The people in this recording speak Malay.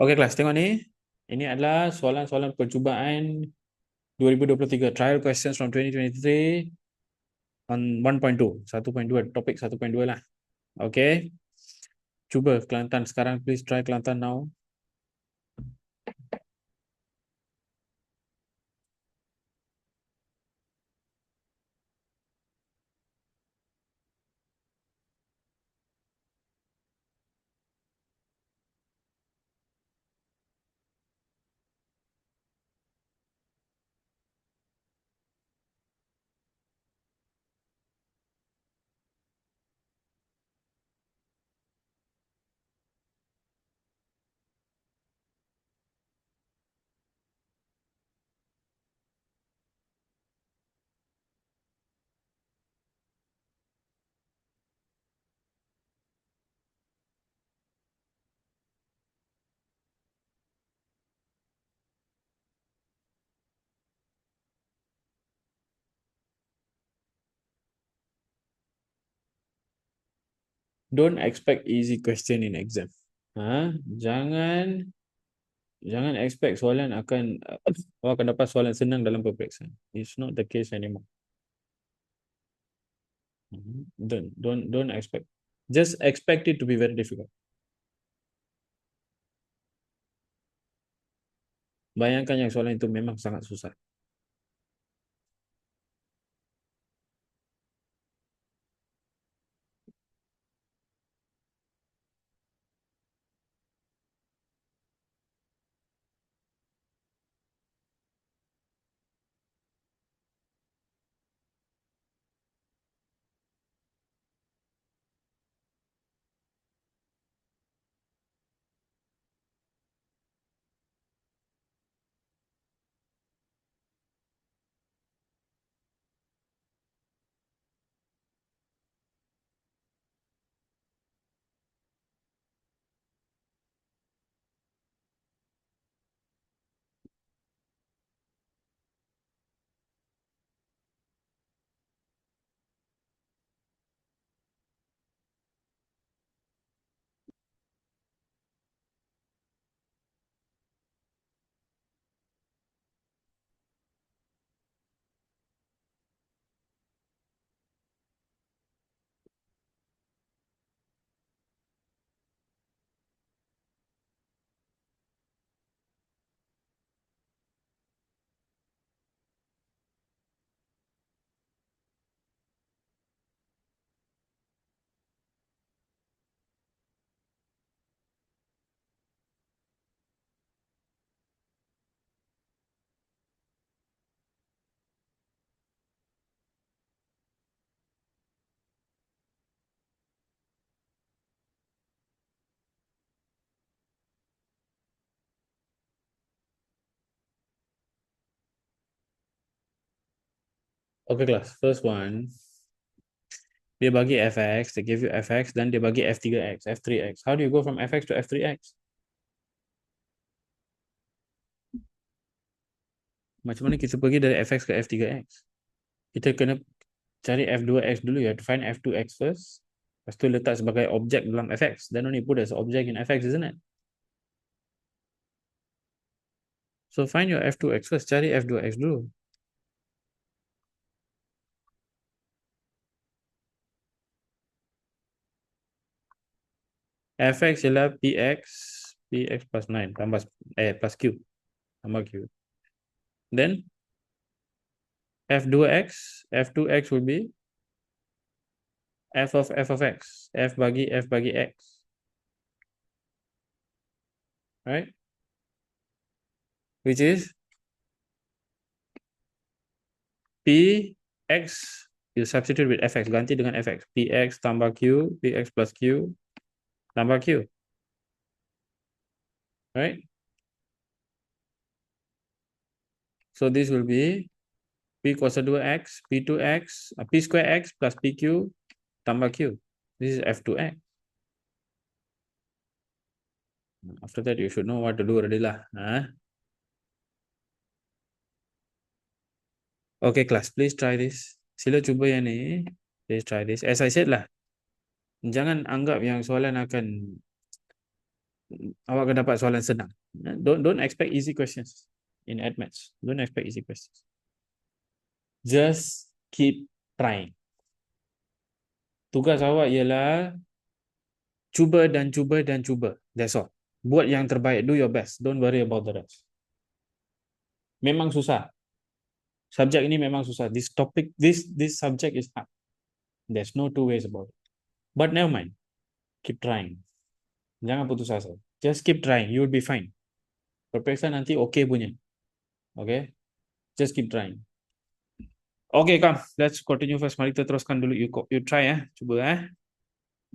Okey kelas, tengok ni. Ini adalah soalan-soalan percubaan 2023 trial questions from 2023 on 1.2. 1.2 topik 1.2 lah. Okey. Cuba Kelantan sekarang, please try Kelantan now. Don't expect easy question in exam. Ha? Jangan expect soalan akan awak akan dapat soalan senang dalam peperiksaan. It's not the case anymore. Don't expect. Just expect it to be very difficult. Bayangkan yang soalan itu memang sangat susah. Okay kelas, first one. Dia bagi fx, they give you fx, dan dia bagi f3x, f3x. How do you go from fx to f3x? Macam mana kita pergi dari fx ke f3x? Kita kena cari f2x dulu. You have to find f2x first. Lepas tu letak sebagai objek dalam fx. Then only put as object in fx, isn't it? So find your f2x first. Cari f2x dulu. Fx ialah px plus 9 tambah plus q. Tambah q. Then f2x will be f of x. F bagi x. Right? Which is px, you substitute with fx, ganti dengan fx. Px tambah q, px plus q tambah q. Right? So this will be p kuasa 2x, p2x, p square x plus pq tambah q. This is f2x. After that, you should know what to do already lah. Okay, class, please try this. Sila cuba yang ni. Please try this. As I said lah, jangan anggap yang soalan akan awak akan dapat soalan senang. Don't expect easy questions in AdMaths. Don't expect easy questions. Just keep trying. Tugas awak ialah cuba dan cuba dan cuba. That's all. Buat yang terbaik. Do your best. Don't worry about the rest. Memang susah. Subjek ini memang susah. This topic, this subject is hard. There's no two ways about it. But never mind. Keep trying. Jangan putus asa. Just keep trying. You will be fine. Perpeksa nanti okay punya. Okay? Just keep trying. Okay, come. Let's continue first. Mari kita teruskan dulu. You try, cuba,